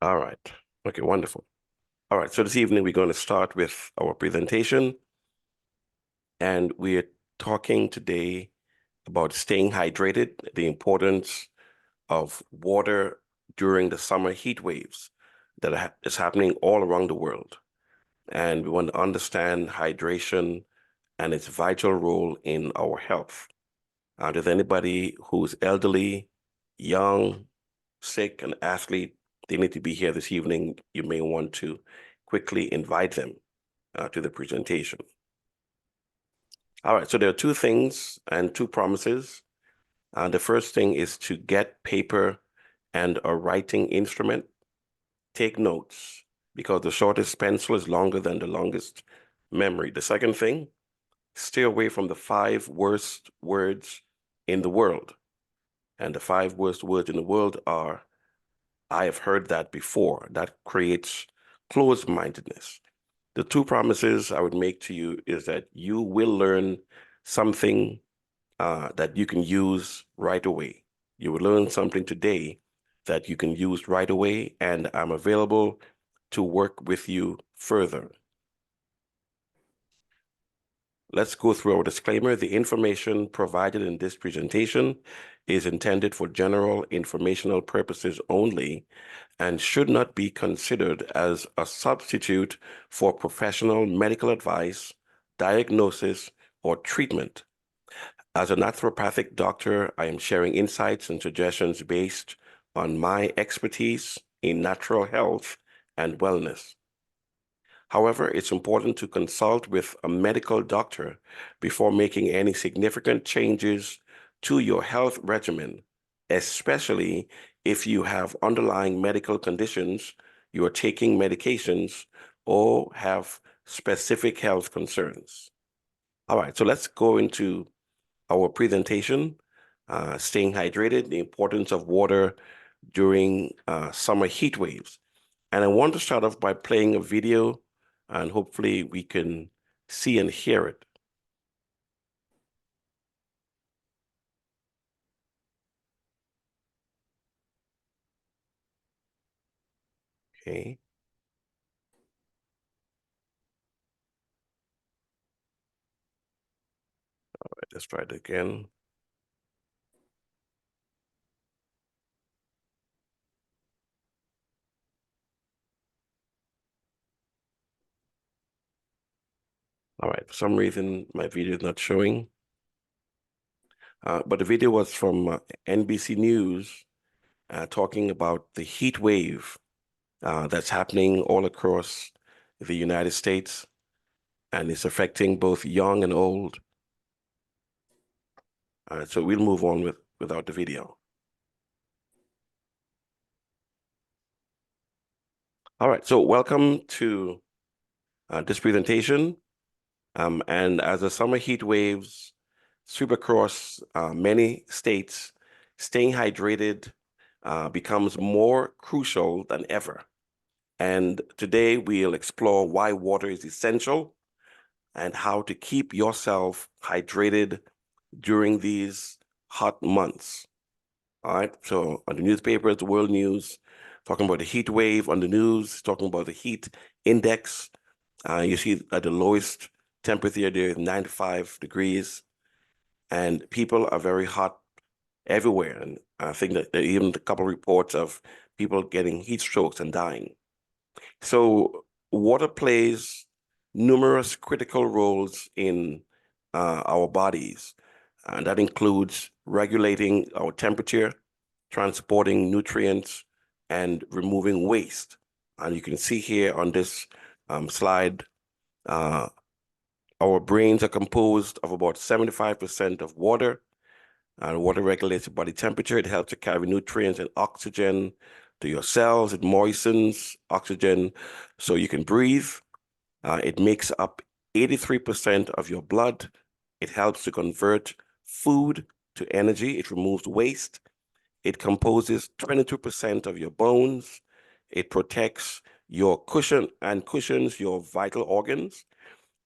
All right. Okay, wonderful. All right, so this evening we're going to start with our presentation, and we're talking today about staying hydrated, the importance of water during the summer heat waves that is happening all around the world. And we want to understand hydration and its vital role in our health. Does anybody who's elderly, young, sick, an athlete, they need to be here this evening. You may want to quickly invite them to the presentation. All right, so there are two things and two promises. The first thing is to get paper and a writing instrument. Take notes because the shortest pencil is longer than the longest memory. The second thing, stay away from the 5 worst words in the world. And the 5 worst words in the world are, I have heard that before. That creates closed-mindedness. The two promises I would make to you is that you will learn something that you can use right away. You will learn something today that you can use right away, and I'm available to work with you further. Let's go through our disclaimer. The information provided in this presentation is intended for general informational purposes only and should not be considered as a substitute for professional medical advice, diagnosis, or treatment. As a naturopathic doctor, I am sharing insights and suggestions based on my expertise in natural health and wellness. However, it's important to consult with a medical doctor before making any significant changes to your health regimen, especially if you have underlying medical conditions, you are taking medications, or have specific health concerns. All right, so let's go into our presentation, staying hydrated, the importance of water during summer heat waves. And I want to start off by playing a video, and hopefully we can see and hear it. Okay, all right, let's try it again. All right, for some reason, my video is not showing. But the video was from NBC News talking about the heat wave that's happening all across the United States, and it's affecting both young and old. So we'll move on without the video. All right, so welcome to this presentation. And as the summer heat waves sweep across many states, staying hydrated becomes more crucial than ever. And today we'll explore why water is essential and how to keep yourself hydrated during these hot months. All right, so on the newspapers, the world news, talking about the heat wave on the news, talking about the heat index. You see at the lowest temperature there is 95 degrees, and people are very hot everywhere. And I think that there are even a couple of reports of people getting heat strokes and dying. So water plays numerous critical roles in our bodies, and that includes regulating our temperature, transporting nutrients, and removing waste. And you can see here on this slide, uh, our brains are composed of about 75% of water, and water regulates body temperature. It helps to carry nutrients and oxygen to your cells. It moistens oxygen so you can breathe. It makes up 83% of your blood. It helps to convert food to energy. It removes waste. It composes 22% of your bones. It protects your cushion and cushions your vital organs.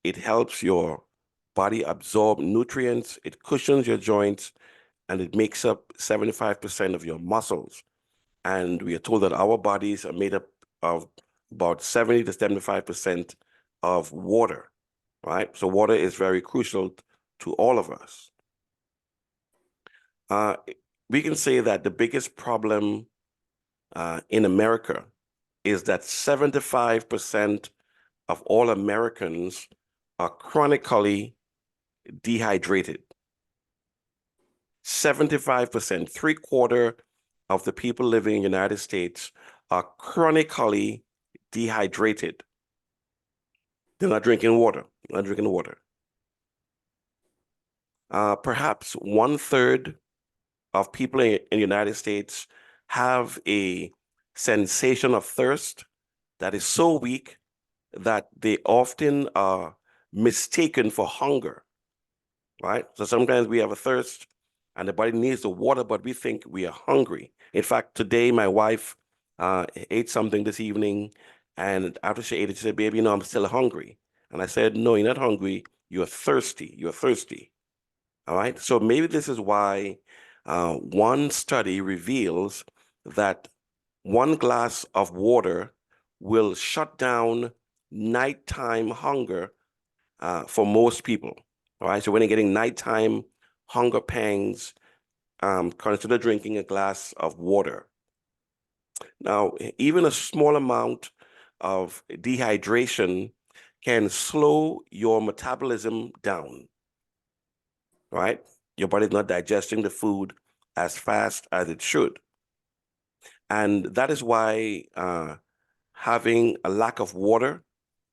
It helps your body absorb nutrients. It cushions your joints, and it makes up 75% of your muscles. And we are told that our bodies are made up of about 70 to 75% of water, right? So water is very crucial to all of us. Uh, we can say that the biggest problem in America is that 75% of all Americans are chronically dehydrated. 75%, three-quarter of the people living in the United States are chronically dehydrated. They're not drinking water, not drinking water. Perhaps one-third of people in the United States have a sensation of thirst that is so weak that they often are mistaken for hunger, right? So sometimes we have a thirst and the body needs the water, but we think we are hungry. In fact, today my wife ate something this evening, and after she ate it, she said, "Baby, you know, I'm still hungry." And I said, "No, you're not hungry. You're thirsty. You're thirsty." All right. So maybe this is why one study reveals that one glass of water will shut down nighttime hunger for most people. All right. So when you're getting nighttime hunger pangs, consider drinking a glass of water. Now, even a small amount of dehydration can slow your metabolism down, right? Your body's not digesting the food as fast as it should. And that is why having a lack of water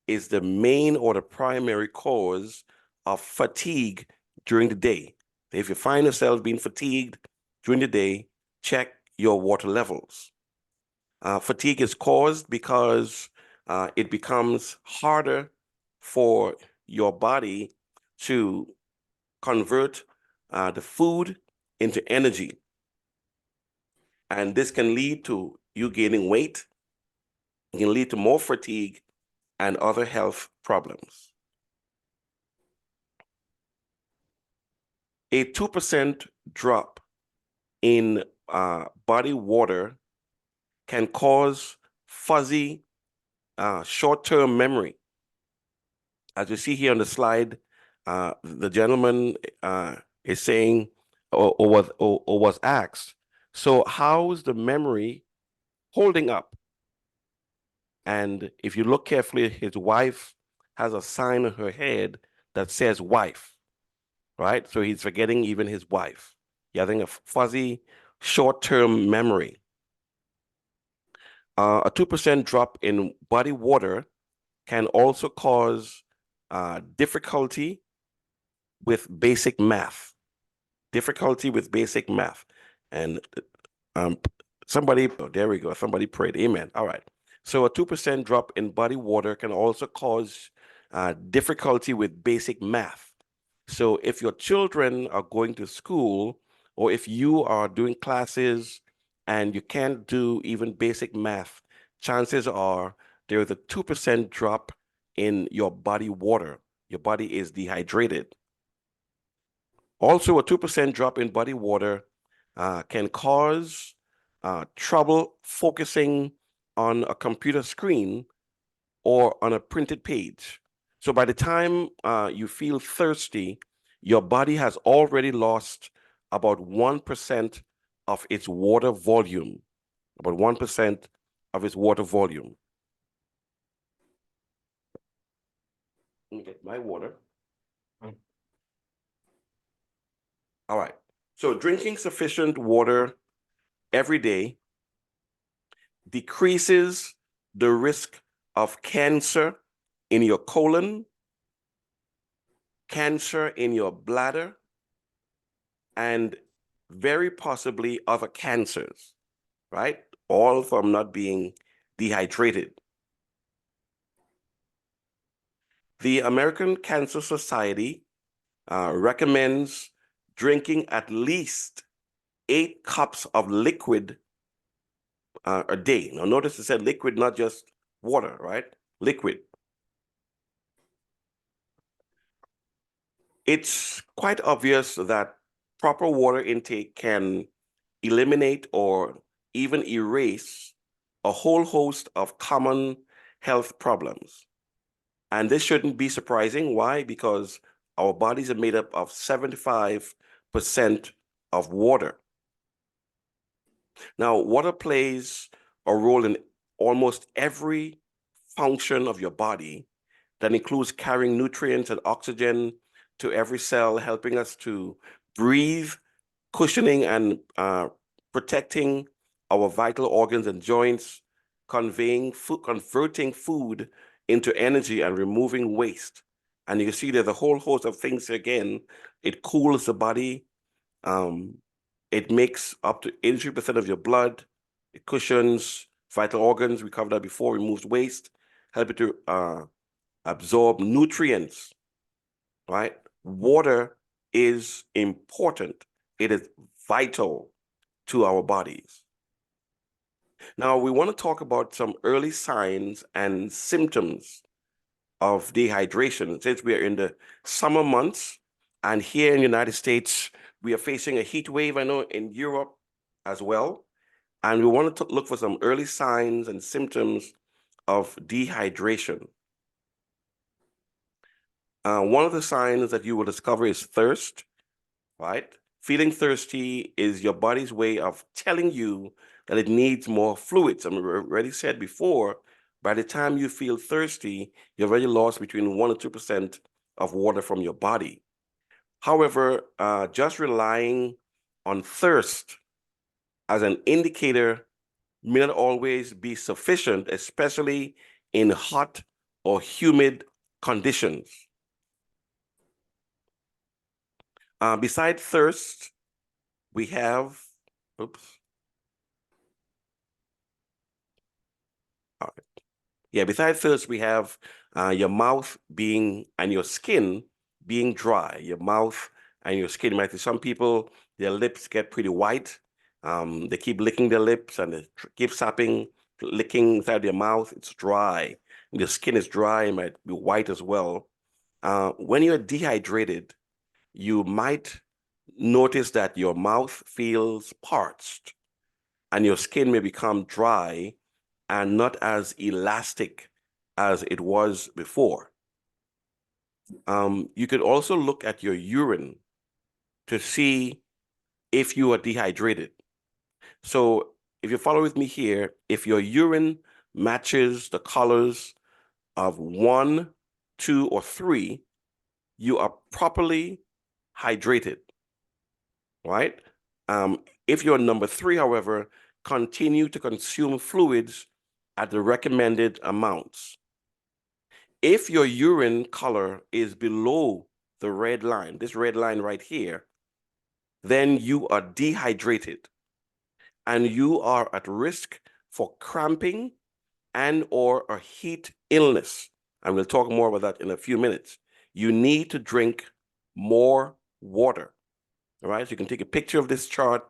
is the main or the primary cause of fatigue during the day. If you find yourself being fatigued during the day, check your water levels. Fatigue is caused because it becomes harder for your body to convert the food into energy. And this can lead to you gaining weight, it can lead to more fatigue and other health problems. A 2% drop in body water can cause fuzzy short-term memory. As you see here on the slide, the gentleman is saying or was asked, so how's the memory holding up? And if you look carefully, his wife has a sign on her head that says wife, right? So he's forgetting even his wife. He's having a fuzzy short-term memory. A 2% drop in body water can also cause difficulty with basic math. Difficulty with basic math. And um, somebody, oh, there we go. Somebody prayed. Amen. All right. So a 2% drop in body water can also cause difficulty with basic math. So if your children are going to school, or if you are doing classes and you can't do even basic math, chances are there is a 2% drop in your body water. Your body is dehydrated. Also, a 2% drop in body water can cause trouble focusing on a computer screen or on a printed page. So by the time you feel thirsty, your body has already lost about 1% of its water volume, about 1% of its water volume. Let me get my water. All right. So drinking sufficient water every day decreases the risk of cancer in your colon, cancer in your bladder, and very possibly other cancers, right? All from not being dehydrated. The American Cancer Society recommends drinking at least 8 cups of liquid a day. Now, notice it said liquid, not just water, right? Liquid. It's quite obvious that proper water intake can eliminate or even erase a whole host of common health problems. And this shouldn't be surprising. Why? Because our bodies are made up of 75% of water. Now, water plays a role in almost every function of your body. That includes carrying nutrients and oxygen to every cell, helping us to breathe, cushioning and protecting our vital organs and joints, converting food into energy and removing waste. And you can see there's a whole host of things again. It cools the body. It makes up to 83% of your blood. It cushions vital organs. We covered that before. Removes waste, help it to absorb nutrients, right? Water is important. It is vital to our bodies. Now, we want to talk about some early signs and symptoms of dehydration. Since we are in the summer months, and here in the United States, we are facing a heat wave, I know in Europe as well. And we want to look for some early signs and symptoms of dehydration. One of the signs that you will discover is thirst, right? Feeling thirsty is your body's way of telling you that it needs more fluids. I already said before, by the time you feel thirsty, you've already lost between 1 and 2% of water from your body. However, just relying on thirst as an indicator may not always be sufficient, especially in hot or humid conditions. Besides thirst, we have, oops. All right. Yeah, besides thirst, we have your mouth being, and your skin being dry. Your mouth and your skin might see some people, their lips get pretty white. They keep licking their lips and they keep sapping, licking inside their mouth. It's dry. And your skin is dry, it might be white as well. When you're dehydrated, you might notice that your mouth feels parched and your skin may become dry and not as elastic as it was before. You could also look at your urine to see if you are dehydrated. So if you follow with me here, if your urine matches the colors of 1, 2, or 3, you are properly hydrated, right? If you're number 3, however, continue to consume fluids at the recommended amounts. If your urine color is below the red line, this red line right here, then you are dehydrated and you are at risk for cramping and or a heat illness. And we'll talk more about that in a few minutes. You need to drink more water. All right, so you can take a picture of this chart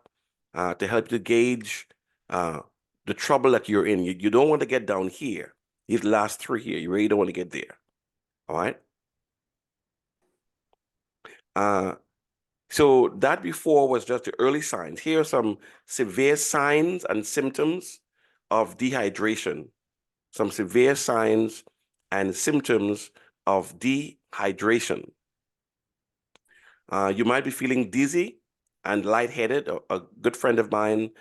to help you gauge the trouble that you're in. You don't want to get down here. These last 3 here, you really don't want to get there. All right. So that before was just the early signs. Here are some severe signs and symptoms of dehydration. Some severe signs and symptoms of dehydration. You might be feeling dizzy and lightheaded. A good friend of mine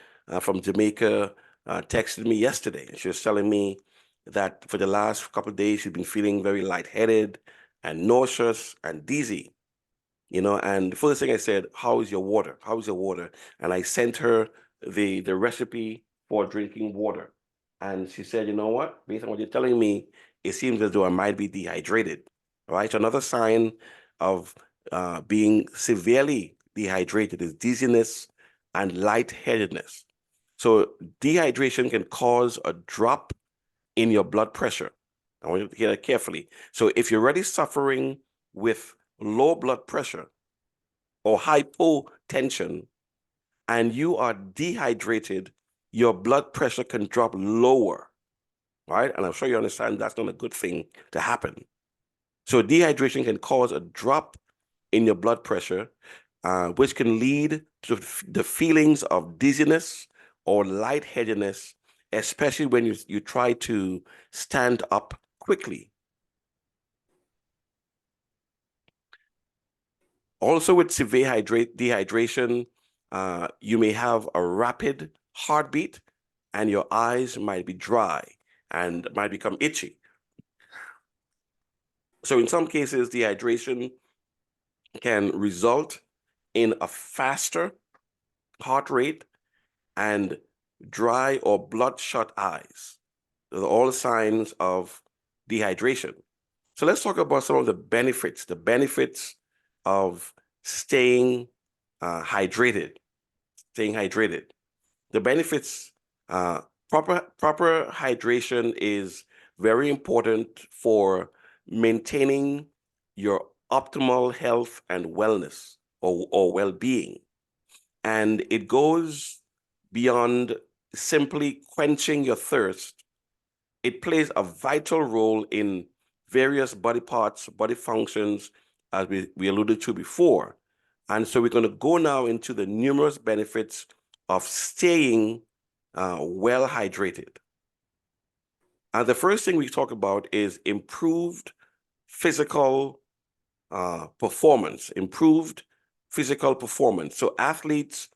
from Jamaica texted me yesterday. She was telling me that for the last couple of days, she's been feeling very lightheaded and nauseous and dizzy. And the first thing I said, how is your water? How is your water? And I sent her the recipe for drinking water. And she said, you know what? Based on what you're telling me, it seems as though I might be dehydrated. All right. So another sign of being severely dehydrated is dizziness and lightheadedness. So dehydration can cause a drop in your blood pressure. I want you to hear that carefully. So if you're already suffering with low blood pressure or hypotension and you are dehydrated, your blood pressure can drop lower, right? And I'm sure you understand that's not a good thing to happen. So dehydration can cause a drop in your blood pressure, which can lead to the feelings of dizziness or lightheadedness, especially when you try to stand up quickly. Also, with severe dehydration, you may have a rapid heartbeat and your eyes might be dry and might become itchy. So in some cases, dehydration can result in a faster heart rate and dry or bloodshot eyes. Those are all signs of dehydration. So let's talk about some of the benefits of staying hydrated, staying hydrated. The benefits, proper hydration is very important for maintaining your optimal health and wellness or well-being. And it goes beyond simply quenching your thirst. It plays a vital role in various body parts, body functions, as we alluded to before. And so we're going to go now into the numerous benefits of staying well hydrated. And the first thing we talk about is improved physical performance, improved physical performance. So athletes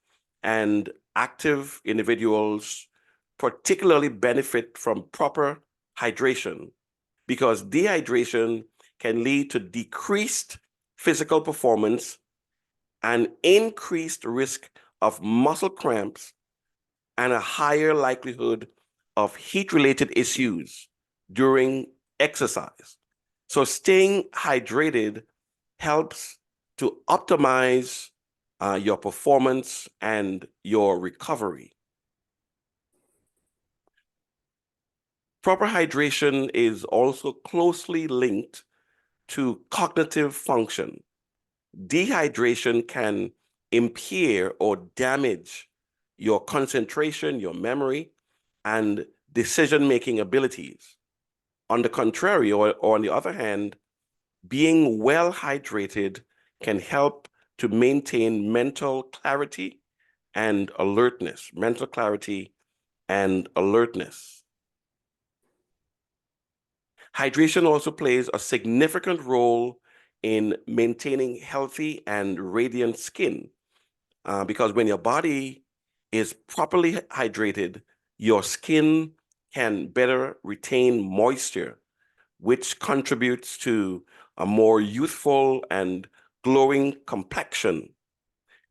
and active individuals particularly benefit from proper hydration because dehydration can lead to decreased physical performance and increased risk of muscle cramps and a higher likelihood of heat-related issues during exercise. So staying hydrated helps to optimize your performance and your recovery. Proper hydration is also closely linked to cognitive function. Dehydration can impair or damage your concentration, your memory, and decision-making abilities. On the contrary, or on the other hand, being well hydrated can help to maintain mental clarity and alertness, mental clarity and alertness. Hydration also plays a significant role in maintaining healthy and radiant skin because when your body is properly hydrated, your skin can better retain moisture, which contributes to a more youthful and glowing complexion.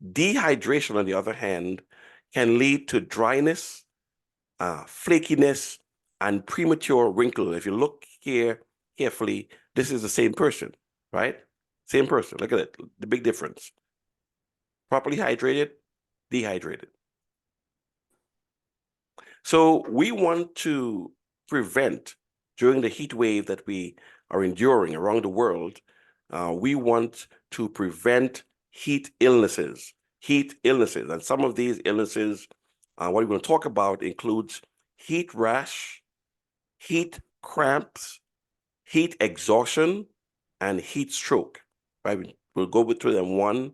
Dehydration, on the other hand, can lead to dryness, flakiness, and premature wrinkle. If you look here carefully, this is the same person, right? Same person. Look at it, the big difference. Properly hydrated, dehydrated. So we want to prevent, during the heat wave that we are enduring around the world, we want to prevent heat illnesses. And some of these illnesses, what we're going to talk about includes heat rash, heat cramps, heat exhaustion, and heat stroke, right? We'll go through them one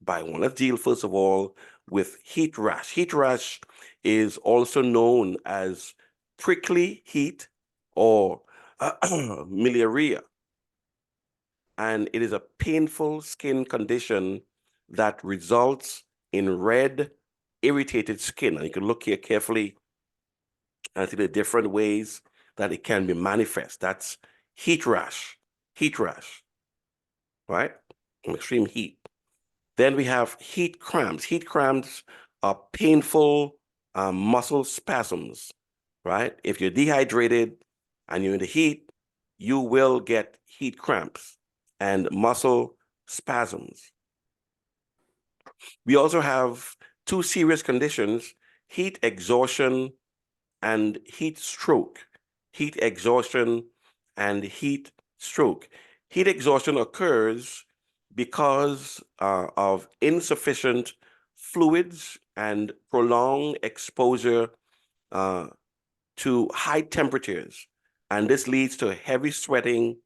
by one. Let's deal first of all with heat rash. Heat rash is also known as prickly heat or miliaria, and it is a painful skin condition that results in red, irritated skin. And you can look here carefully and see the different ways that it can be manifest. That's heat rash, right? Extreme heat. Then we have heat cramps. Heat cramps are painful muscle spasms, right? If you're dehydrated and you're in the heat, you will get heat cramps and muscle spasms. We also have two serious conditions, heat exhaustion and heat stroke. Heat exhaustion and heat stroke. Heat exhaustion occurs because of insufficient fluids and prolonged exposure to high temperatures. And this leads to heavy sweating,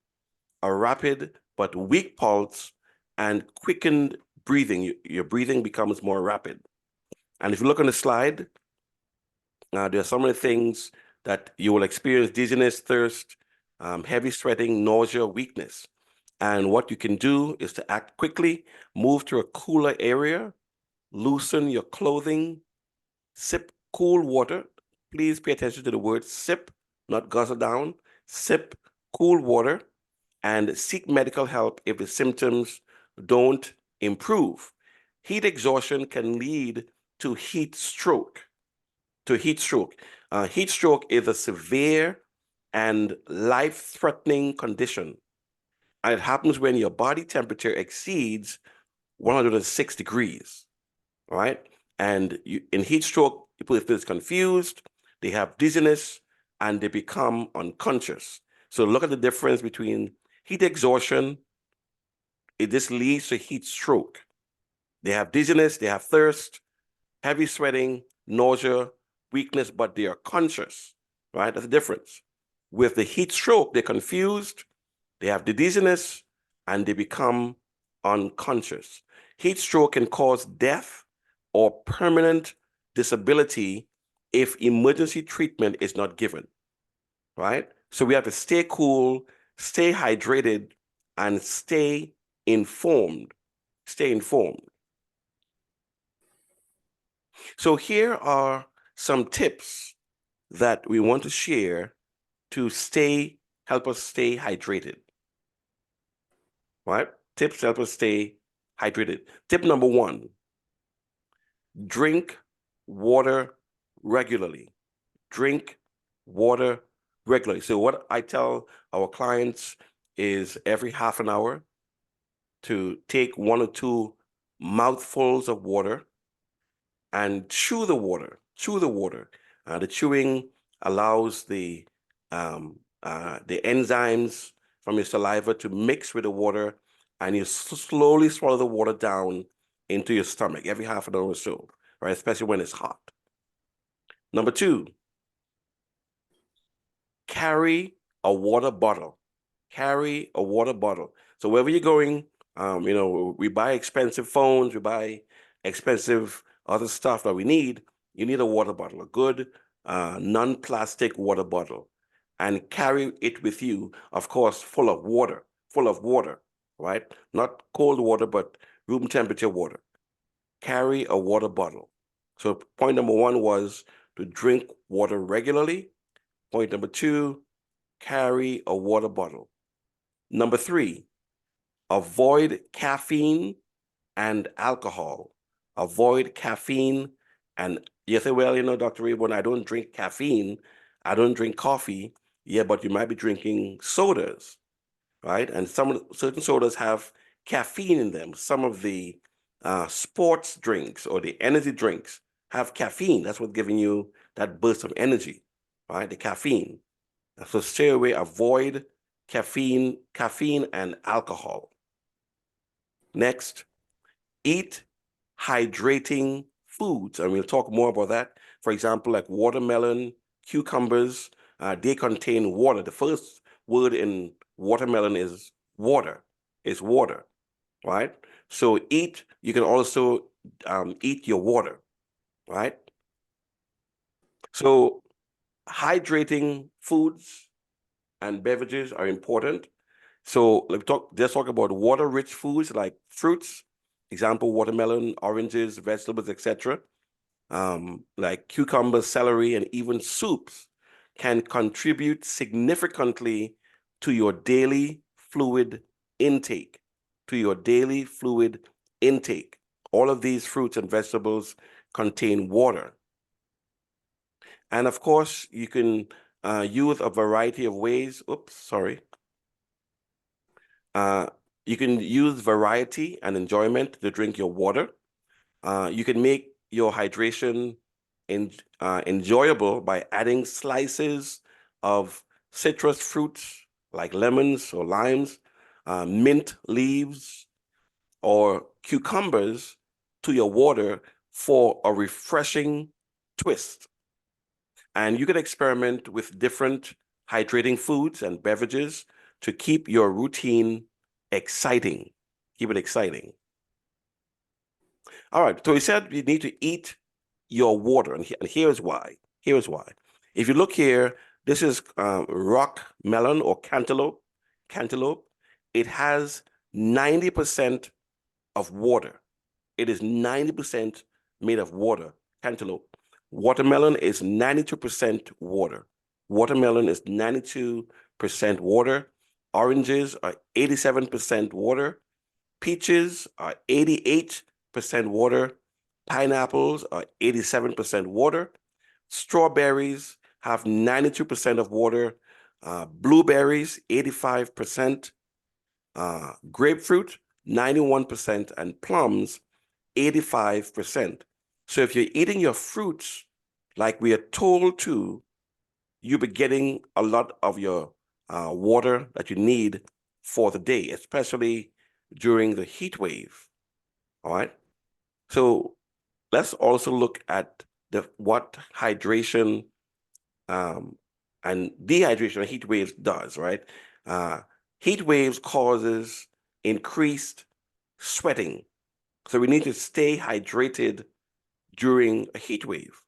a rapid but weak pulse, and quickened breathing. Your breathing becomes more rapid. And if you look on the slide, There are some of the things that you will experience: dizziness, thirst, heavy sweating, nausea, weakness. And what you can do is to act quickly, move to a cooler area, loosen your clothing, sip cool water. Please pay attention to the word sip, not guzzle down. Sip cool water and seek medical help if the symptoms don't improve. Heat exhaustion can lead to heat stroke. Heat stroke is a severe and life-threatening condition. And it happens when your body temperature exceeds 106 degrees, right? And in heat stroke, people feel confused, they have dizziness, and they become unconscious. So look at the difference between heat exhaustion. This leads to heat stroke. They have dizziness, they have thirst, heavy sweating, nausea, weakness, but they are conscious, right? That's the difference. With the heat stroke, they're confused, they have the dizziness, and they become unconscious. Heat stroke can cause death or permanent disability if emergency treatment is not given, right? So we have to stay cool, stay hydrated, and stay informed. Stay informed. So here are some tips that we want to share to help us stay hydrated, right? Tips to help us stay hydrated. Tip number one, drink water regularly. Drink water regularly. So what I tell our clients is every half an hour to take 1 or 2 mouthfuls of water and chew the water. Chew the water. The chewing allows the enzymes from your saliva to mix with the water, and you slowly swallow the water down into your stomach every half an hour or so, right? Especially when it's hot. Number two, carry a water bottle. Carry a water bottle. So wherever you're going, we buy expensive phones, we buy expensive other stuff that we need. You need a water bottle, a good non-plastic water bottle, and carry it with you, of course, full of water, right? Not cold water, but room temperature water. Carry a water bottle. So point number one was to drink water regularly. Point number two, carry a water bottle. Number three, avoid caffeine and alcohol. Avoid caffeine. And you say, well, Dr. Rayburn, I don't drink caffeine. I don't drink coffee. Yeah, but you might be drinking sodas, right? And certain sodas have caffeine in them. Some of the sports drinks or the energy drinks have caffeine. That's what's giving you that burst of energy, right? The caffeine. So stay away, avoid caffeine and alcohol. Next, eat hydrating foods. And we'll talk more about that. For example, like watermelon, cucumbers, they contain water. The first word in watermelon is water. It's water, right? So you can also eat your water, right? So hydrating foods and beverages are important. So let's talk about water-rich foods like fruits, example, watermelon, oranges, vegetables, etc. Like cucumbers, celery, and even soups can contribute significantly to your daily fluid intake, to your daily fluid intake. All of these fruits and vegetables contain water. And of course, you can use a variety of ways. Oops, sorry. You can use variety and enjoyment to drink your water. You can make your hydration enjoyable by adding slices of citrus fruits like lemons or limes, mint leaves, or cucumbers to your water for a refreshing twist. And you can experiment with different hydrating foods and beverages to keep your routine exciting. Keep it exciting. All right, so we said you need to eat your water, and here's why. Here's why. If you look here, this is rock melon or cantaloupe. Cantaloupe. It has 90% of water. It is 90% made of water. Cantaloupe. Watermelon is 92% water. Watermelon is 92% water. Oranges are 87% water. Peaches are 88% water. Pineapples are 87% water. Strawberries have 92% of water. Blueberries, 85%. Grapefruit, 91%. And plums, 85%. So if you're eating your fruits like we are told to, you'll be getting a lot of your water that you need for the day, especially during the heat wave. All right. So let's also look at what hydration and dehydration and heat waves does, right? Heat waves causes increased sweating. So we need to stay hydrated during a heat wave.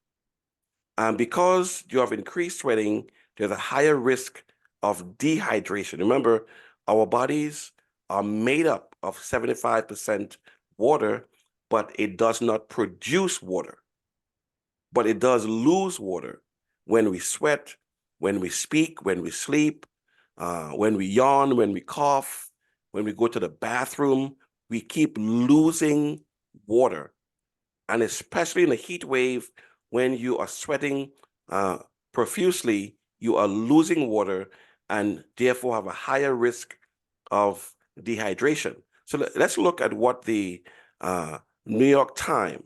And because you have increased sweating, there's a higher risk of dehydration. Remember, our bodies are made up of 75% water, but it does not produce water. But it does lose water when we sweat, when we speak, when we sleep, when we yawn, when we cough, when we go to the bathroom. We keep losing water. And especially in a heat wave, when you are sweating profusely, you are losing water and therefore have a higher risk of dehydration. So let's look at what the New York Times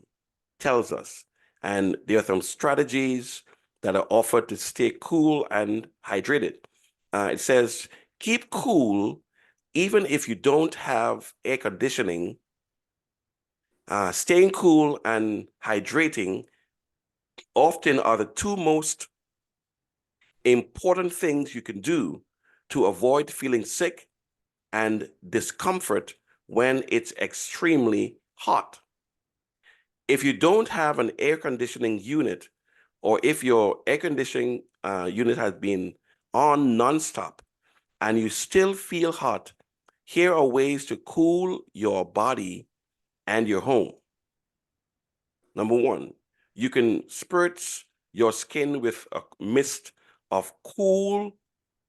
tells us. And there are some strategies that are offered to stay cool and hydrated. It says, keep cool even if you don't have air conditioning. Staying cool and hydrating often are the two most important things you can do to avoid feeling sick and discomfort when it's extremely hot. If you don't have an air conditioning unit, or if your air conditioning unit has been on nonstop and you still feel hot, here are ways to cool your body and your home. Number one, you can spritz your skin with a mist of cool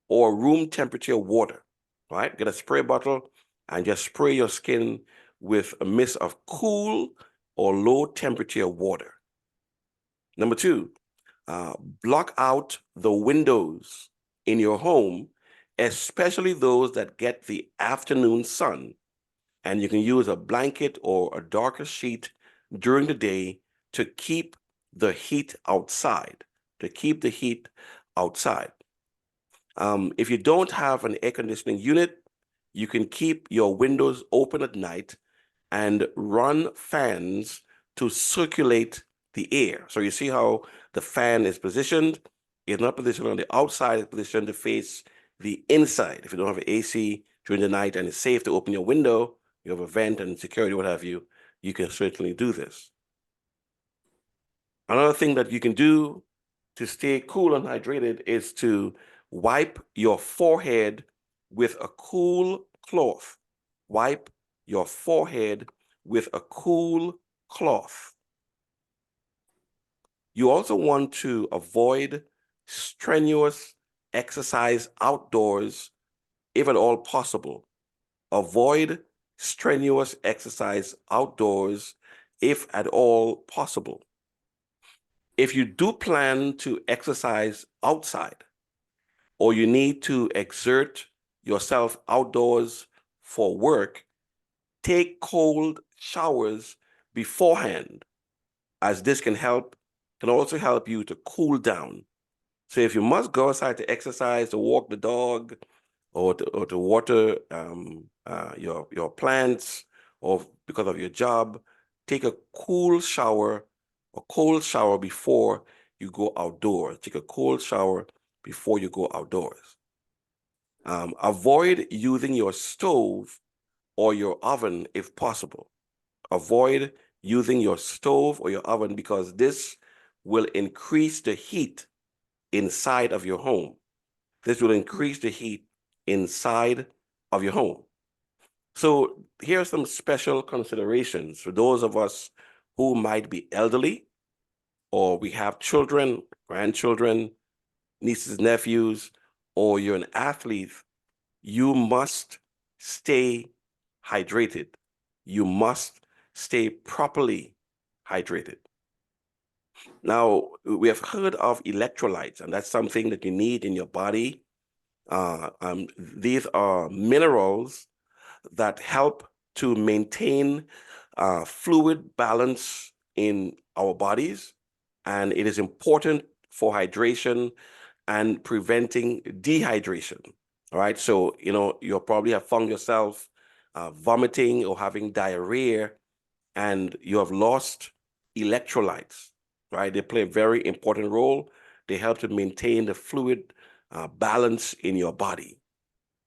or room temperature water, right? Get a spray bottle and just spray your skin with a mist of cool or low temperature water. Number two, block out the windows in your home, especially those that get the afternoon sun. And you can use a blanket or a darker sheet during the day to keep the heat outside, If you don't have an air conditioning unit, you can keep your windows open at night and run fans to circulate the air. So you see how the fan is positioned? It's not positioned on the outside, it's positioned to face the inside. If you don't have AC during the night and it's safe to open your window, you have a vent and security, what have you, you can certainly do this. Another thing that you can do to stay cool and hydrated is to wipe your forehead with a cool cloth. Wipe your forehead with a cool cloth. You also want to avoid strenuous exercise outdoors, if at all possible. Avoid strenuous exercise outdoors, if at all possible. If you do plan to exercise outside, or you need to exert yourself outdoors for work, take cold showers beforehand, as this can also help you to cool down. So if you must go outside to exercise, to walk the dog, or to water your plants, or because of your job, take a cold shower before you go outdoors. Take a cold shower before you go outdoors. Avoid using your stove or your oven if possible. Avoid using your stove or your oven because this will increase the heat inside of your home. This will increase the heat inside of your home. So here are some special considerations for those of us who might be elderly, or we have children, grandchildren, nieces, nephews, or you're an athlete. You must stay hydrated. You must stay properly hydrated. Now, we have heard of electrolytes, and that's something that you need in your body. These are minerals that help to maintain fluid balance in our bodies, and it is important for hydration and preventing dehydration. All right, so you'll probably have found yourself vomiting or having diarrhea, and you have lost electrolytes. Right, they play a very important role. They help to maintain the fluid balance in your body,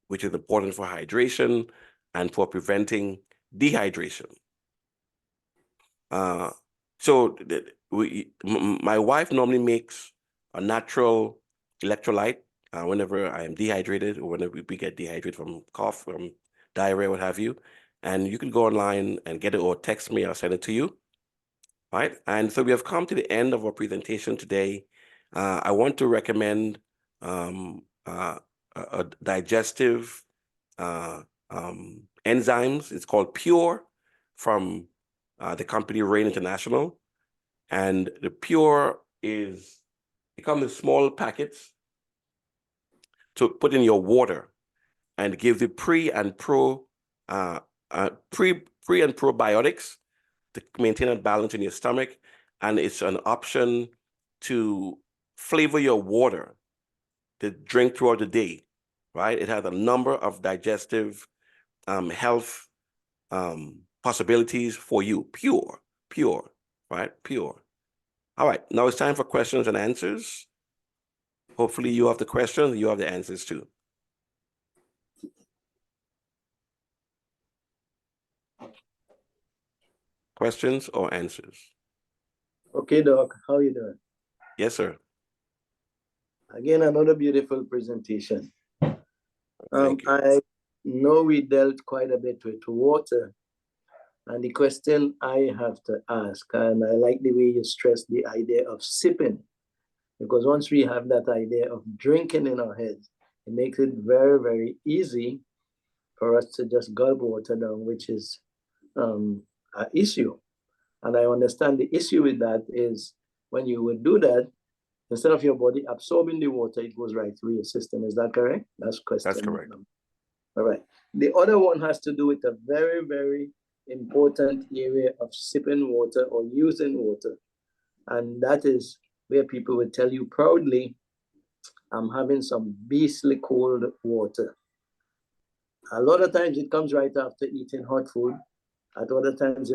which is important for hydration and for preventing dehydration. So my wife normally makes a natural electrolyte whenever I am dehydrated, or whenever we get dehydrated from cough, from diarrhea, what have you. And you can go online and get it, or text me, I'll send it to you. Right? And so we have come to the end of our presentation today. I want to recommend a digestive enzymes. It's called Pure, from the company Rain International. And the Pure it comes in small packets to put in your water, and gives you pre and probiotics to maintain a balance in your stomach. And it's an option to flavor your water to drink throughout the day, right? It has a number of digestive health possibilities for you. Pure, right? Pure. All right, now it's time for questions and answers. Hopefully you have the questions, you have the answers too. Questions or answers? Okay, Doc, how are you doing? Yes, sir. Again, another beautiful presentation. Thank you. I know we dealt quite a bit with water, and the question I have to ask, and I like the way you stress the idea of sipping, because once we have that idea of drinking in our heads, it makes it very, very easy for us to just gulp water down, which is an issue. And I understand the issue with that is when you would do that, instead of your body absorbing the water, it goes right through your system. Is that correct? That's question. That's correct. All right. The other one has to do with a very, very important area of sipping water or using water. And that is where people would tell you proudly, I'm having some beastly cold water. A lot of times it comes right after eating hot food. At other times